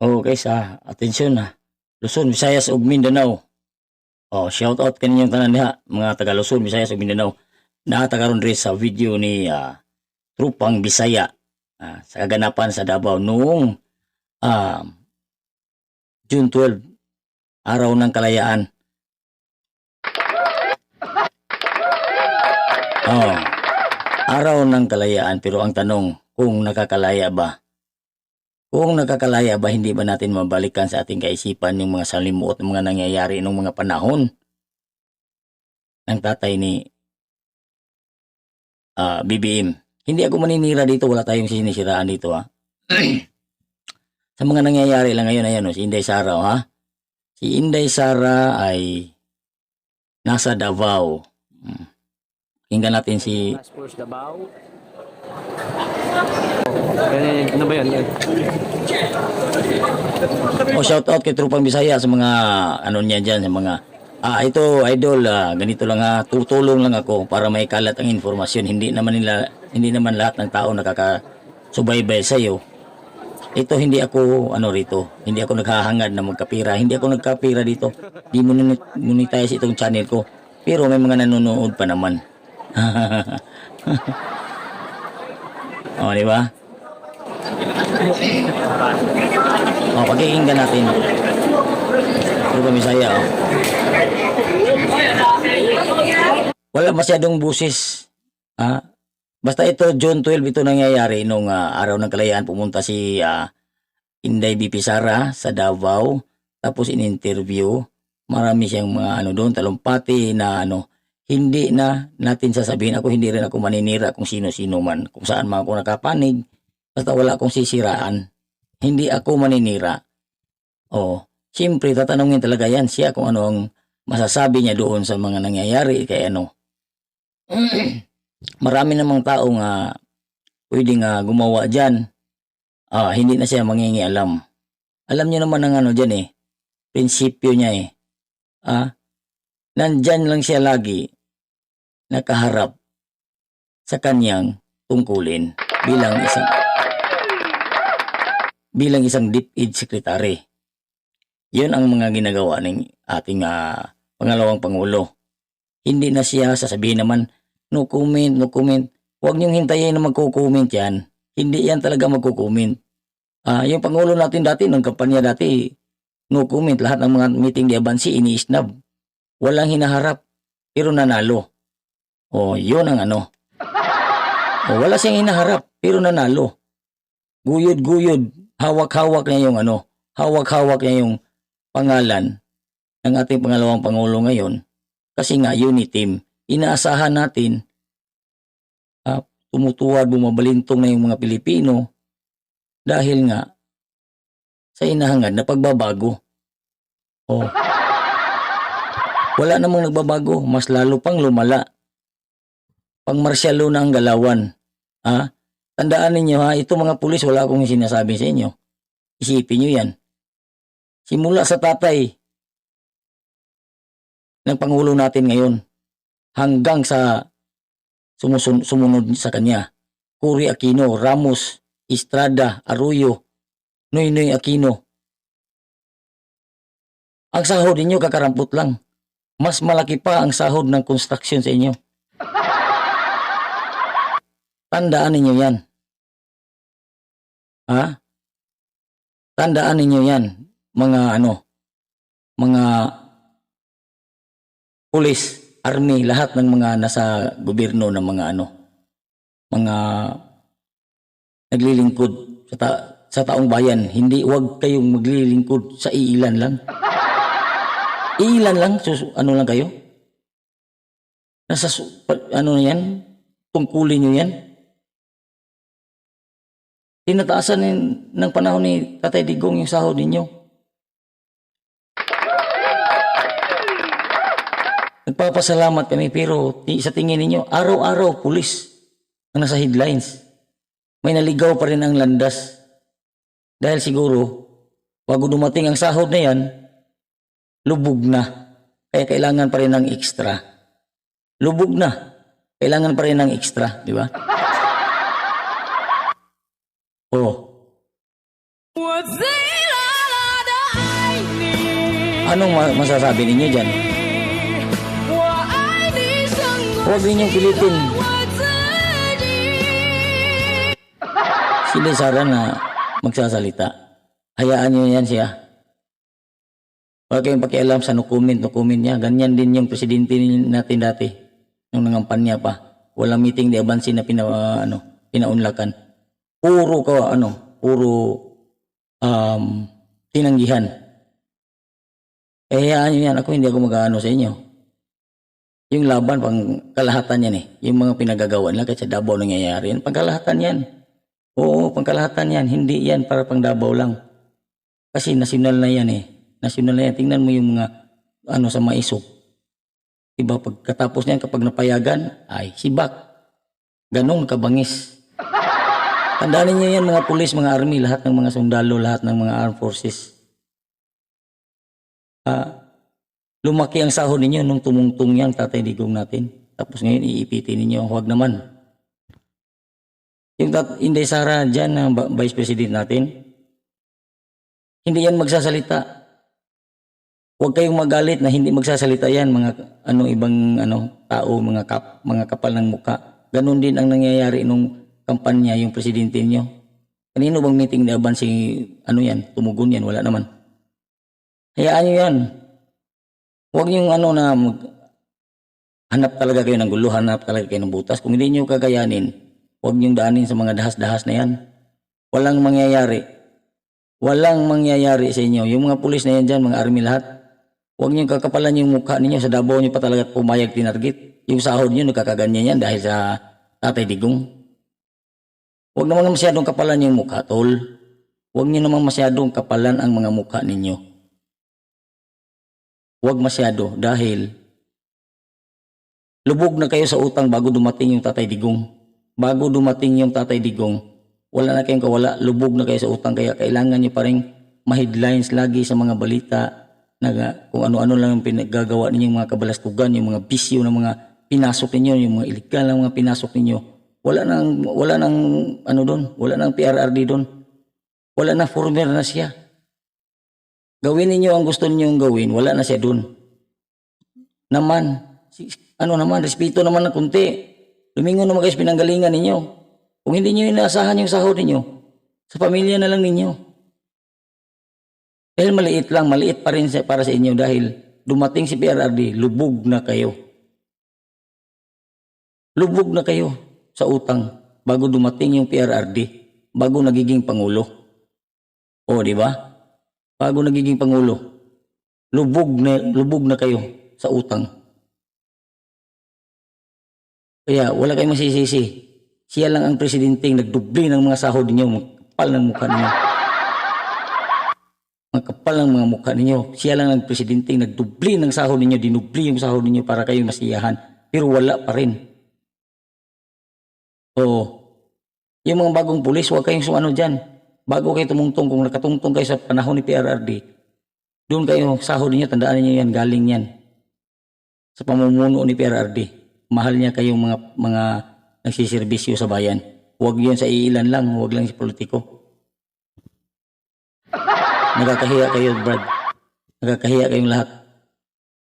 Okay, sa atensyon na. Luzon, Visayas ug Mindanao. Shout out kaninyong tanan diha, mga taga Luzon, Visayas ug Mindanao. Naata karon diri sa video ni Trupang Bisaya sa kaganapan sa Davao noong ah, June 12, araw ng kalayaan. Araw ng kalayaan, pero ang tanong, kung nakakalaya ba? Kung nakakalaya ba, hindi ba natin mabalikan sa ating kaisipan yung mga salimuot ng mga nangyayari nung mga panahon ng tatay ni BBM? Hindi ako maninira dito, wala tayong sinisiraan dito Sa mga nangyayari lang ngayon, ayan si Inday Sara Si Inday Sara ay nasa Davao. Tingnan natin si Task Force Davao. Ano ba yan? shout out kay Trupang Bisaya sa mga ano niya dyan, sa mga ito idol, ganito lang tutulong lang ako para may kalat ang informasyon. Hindi naman lahat ng tao nakakasubaybay sa iyo. Ito hindi ako hindi ako naghahangad na magkapira. Hindi ako nagkapira dito. Di monetize itong channel ko. Pero may mga nanonood pa naman. Di ba? Pakikinggan natin. Trupang Bisaya. Wala masyadong busis. Basta ito, June 12, ito nangyayari nung araw ng kalayaan. Pumunta si Inday BP Sara sa Davao. Tapos in-interview. Marami siyang mga doon, talumpati na hindi na natin sasabihin. Hindi rin ako maninira kung sino-sino man. Kung saan man ako nakapanig. Basta wala akong sisiraan. Hindi ako maninira. Siyempre, tatanungin talaga yan siya kung ano ang masasabi niya doon sa mga nangyayari. Kaya marami namang tao pwedeng gumawa dyan. Hindi na siya mangingialam. Alam niyo naman ang dyan prinsipyo niya nandyan lang siya lagi nakaharap sa kanyang tungkulin bilang isang DepEd secretary. Yun ang mga ginagawa ng ating pangalawang Pangulo. Hindi na siya sasabihin naman, no comment. Huwag niyong hintayin na magko-comment yan. Hindi yan talaga magko-comment. Yung Pangulo natin dati, nung kampanya dati, no comment. Lahat ng mga meeting di Abansi, ini-snub. Walang hinaharap, pero nanalo. Yun ang wala siyang hinaharap, pero nanalo. Guyod-guyod. Hawak-hawak niya yung hawak-hawak niya yung pangalan ng ating pangalawang Pangulo ngayon. Kasi unity team. Inaasahan natin tumutuwad, bumabalintong na yung mga Pilipino dahil sa inahangad na pagbabago. Wala namang nagbabago, mas lalo pang lumala. Pangmarsyalo na ang galawan. Tandaan ninyo ito mga pulis, wala akong sinasabi sa inyo. Isipin nyo yan. Simula sa tatay ng Pangulo natin ngayon hanggang sa sumunod sa kanya, Cory Aquino, Ramos, Estrada, Arroyo, Noynoy Aquino. Ang sahod ninyo kakarampot lang. Mas malaki pa ang sahod ng construction sa inyo. Tandaan ninyo yan. Tandaan ninyo yan, mga pulis, army, lahat ng mga nasa gobyerno ng mga naglilingkod sa taong bayan. Huwag kayong maglilingkod sa iilan lang. Iilan lang, lang kayo? Nasa, yan? Tungkulin nyo yan? Tinataasan ng panahon ni Tatay Digong yung sahod ninyo. Nagpapasalamat kami, pero sa tingin ninyo, araw-araw pulis ang nasa headlines. May naligaw pa rin ang landas. Dahil siguro, bago dumating ang sahod na yan, lubog na. Kaya kailangan pa rin ng extra. Lubog na. Kailangan pa rin ng extra, di ba? What's it like? Anong masasabi ninyo dyan? Huwag ninyong pilitin. Sila Sara na magsasalita. Hayaan nyo yan siya. Wala kayong pakialam sa no comment niya. Ganyan din yung presidente natin dati. Nung nangampanya pa. Walang meeting di abansi na pinaunlakan. Puro tinanggihan. Hayaan nyo yan. Ako hindi ako mag-aano sa inyo. Yung laban, pang kalahatan yan eh. Yung mga pinagagawa nila kahit sa Davao nangyayari yan. Pangkalahatan yan. Oo, pangkalahatan yan. Hindi yan para pang Davao lang. Kasi nasyonal na yan eh. Nasyonal na yan. Tingnan mo yung mga sa maisog. Diba, pagkatapos niyan kapag napayagan, ay sibak. Ganong kabangis. Tandaan niyo yan mga pulis, mga army, lahat ng mga sundalo, lahat ng mga armed forces. Lumaki ang sahod ninyo nung tumungtong yang Tatay Digong natin. Tapos ngayon iipitin ninyo, huwag naman. Yung Inday Sara dyan na Vice President natin, hindi yan magsasalita. Huwag kayong magalit na hindi magsasalita yan, mga ibang tao, mga kapal ng muka. Ganon din ang nangyayari nung kampanya yung presidente niyo. Kanino bang meeting na ban tumugon yan, wala naman. Hayaan niyo yan. Huwag niyong hanap talaga kayo ng gulo, hanap talaga kayo ng butas. Kung hindi niyo kakayanin, huwag niyong daanin sa mga dahas-dahas na yan. Walang mangyayari. Walang mangyayari sa inyo. Yung mga pulis na yan dyan, mga army lahat, huwag niyong kakapalan yung mukha ninyo. Sa Davao niyo pa talaga pumayag tinarget. Yung sahod niyo, nagkakaganyan yan dahil sa Tatay Digong. Huwag naman masyadong kapalan yung mukha, tol. Huwag niyo naman masyadong kapalan ang mga mukha ninyo. Huwag masyado dahil lubog na kayo sa utang bago dumating yung Tatay Digong. Bago dumating yung Tatay Digong, wala na kayong kawala, lubog na kayo sa utang. Kaya kailangan nyo pa rin ma-headlines lagi sa mga balita na kung ano-ano lang yung pinagagawa ninyo, mga kabalastugan, yung mga bisyo na mga pinasok ninyo, yung mga illegal na mga pinasok ninyo. Wala nang PRRD doon. Wala na, former na siya. Gawin ninyo ang gusto ninyong gawin, wala na siya doon. Respeto naman na kunti. Lumingon naman kayo sa pinanggalingan ninyo. Kung hindi nyo inaasahan yung sahod ninyo, sa pamilya na lang ninyo. Dahil maliit pa rin para sa inyo dahil dumating si PRRD, lubog na kayo. Lubog na kayo sa utang bago dumating yung PRRD, bago nagiging Pangulo. O, di ba? Bago nagiging Pangulo, lubog na kayo sa utang. Kaya wala kayong masisisi. Siya lang ang presidenteng nagdubli ng mga sahod ninyo, magkapal ng mukha ninyo. Magkapal ng mga mukha ninyo. Siya lang ang presidenteng nagdubli ng sahod ninyo, dinubli yung sahod ninyo para kayong masiyahan. Pero wala pa rin. Oo. Yung mga bagong pulis, huwag kayong dyan. Bago kayo tumungtong, kung nakatungtong kayo sa panahon ni PRRD, doon kayo, sahod niyo, tandaan niyo yan, galing yan. Sa pamumuno ni PRRD. Mahal niya kayong mga nagsisirbisyo sa bayan. Huwag yun sa iilan lang, huwag lang sa politiko. Nagkakahiya kayo, Brad. Nagkakahiya kayong lahat.